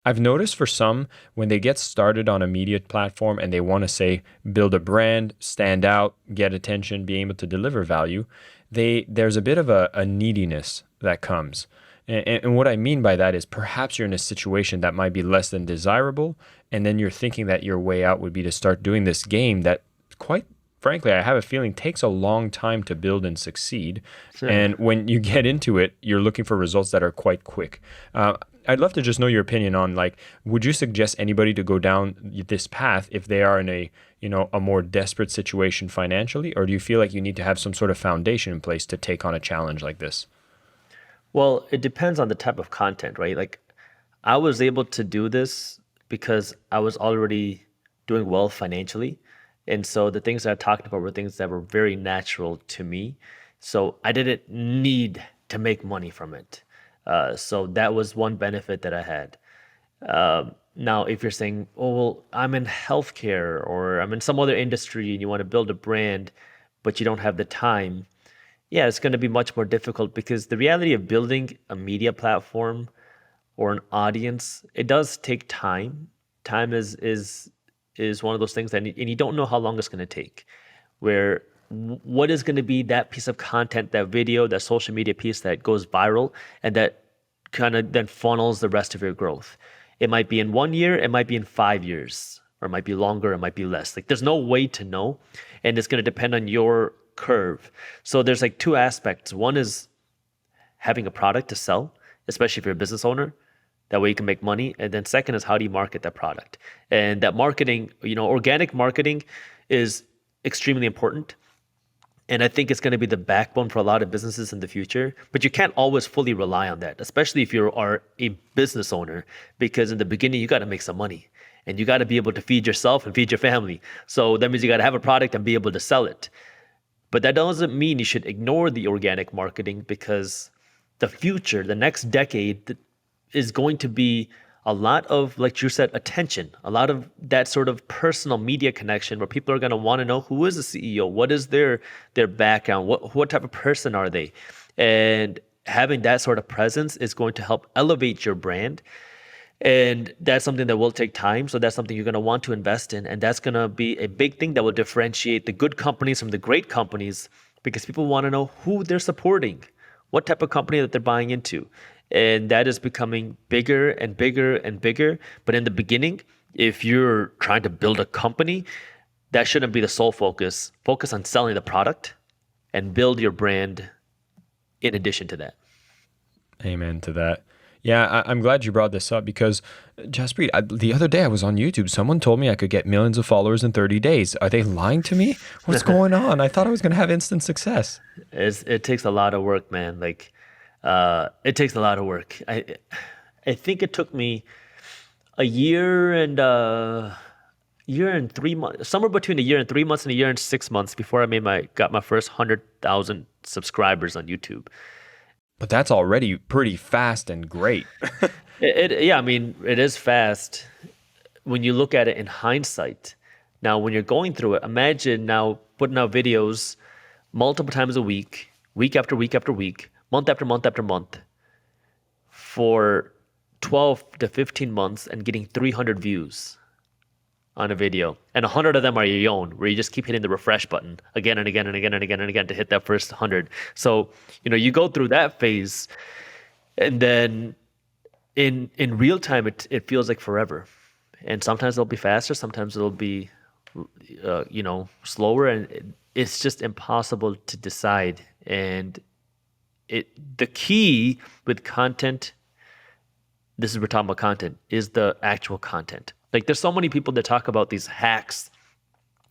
I've noticed for some, when they get started on a media platform and they want to say build a brand, stand out, get attention, be able to deliver value, there's a bit of a neediness that comes. And what I mean by that is perhaps you're in a situation that might be less than desirable, and then you're thinking that your way out would be to start doing this game that, quite frankly, I have a feeling takes a long time to build and succeed. Sure. And when you get into it, you're looking for results that are quite quick. I'd love to just know your opinion on, like, would you suggest anybody to go down this path if they are in a more desperate situation financially, or do you feel like you need to have some sort of foundation in place to take on a challenge like this? Well, it depends on the type of content, right? Like I was able to do this because I was already doing well financially. And so the things that I talked about were things that were very natural to me. So I didn't need to make money from it. So that was one benefit that I had. Now, if you're saying, oh, well, I'm in healthcare or I'm in some other industry and you want to build a brand, but you don't have the time, yeah, it's going to be much more difficult because the reality of building a media platform or an audience, it does take time. Time is one of those things that, and you don't know how long it's going to take. Where what is going to be that piece of content, that video, that social media piece that goes viral and that kind of then funnels the rest of your growth. It might be in 1 year, it might be in 5 years, or it might be longer, it might be less. Like there's no way to know, and it's going to depend on your curve. So there's like two aspects. One is having a product to sell, especially if you're a business owner. That way you can make money. And then second is how do you market that product? And that marketing, organic marketing is extremely important. And I think it's going to be the backbone for a lot of businesses in the future. But you can't always fully rely on that, especially if you are a business owner, because in the beginning, you got to make some money and you got to be able to feed yourself and feed your family. So that means you got to have a product and be able to sell it. But that doesn't mean you should ignore the organic marketing because the future, the next decade, is going to be a lot of, like you said, attention, a lot of that sort of personal media connection where people are going to want to know who is the CEO, what is their background, what type of person are they, and having that sort of presence is going to help elevate your brand. And that's something that will take time. So that's something you're going to want to invest in. And that's going to be a big thing that will differentiate the good companies from the great companies because people want to know who they're supporting, what type of company that they're buying into. And that is becoming bigger and bigger and bigger. But in the beginning, if you're trying to build a company, that shouldn't be the sole focus. Focus on selling the product and build your brand in addition to that. Amen to that. Yeah, I'm glad you brought this up because, Jaspreet, the other day I was on YouTube. Someone told me I could get millions of followers in 30 days. Are they lying to me? What's going on? I thought I was going to have instant success. It takes a lot of work, man. Like, it takes a lot of work. I think it took me a year and 3 months, somewhere between a year and 3 months and a year and 6 months before I got my first 100,000 subscribers on YouTube. But that's already pretty fast and great. Yeah, I mean, it is fast when you look at it in hindsight. Now, when you're going through it, imagine now putting out videos multiple times a week, week after week after week, month after month after month, for 12 to 15 months and getting 300 views on a video. And 100 of them are your own, where you just keep hitting the refresh button again and again and again and again and again to hit that first 100. So, you go through that phase, and then in real time, it feels like forever. And sometimes it'll be faster, sometimes it'll be, slower, and it's just impossible to decide. And the key with content, this is we're talking about content, is the actual content. Like there's so many people that talk about these hacks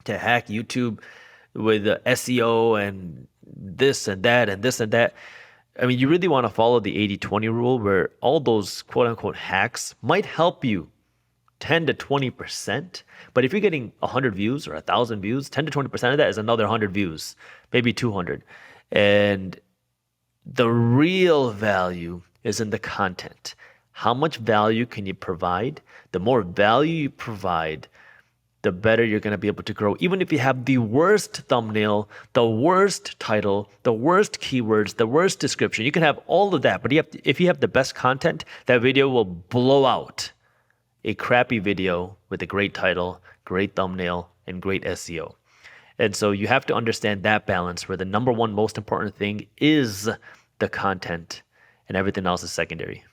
to hack YouTube with SEO and this and that and this and that. I mean, you really want to follow the 80-20 rule where all those quote unquote hacks might help you 10 to 20%. But if you're getting 100 views or 1,000 views, 10 to 20% of that is another 100 views, maybe 200. And the real value is in the content. How much value can you provide? The more value you provide, the better you're going to be able to grow. Even if you have the worst thumbnail, the worst title, the worst keywords, the worst description, you can have all of that. But if you have the best content, that video will blow out a crappy video with a great title, great thumbnail, and great SEO. And so you have to understand that balance where the number one most important thing is the content and everything else is secondary.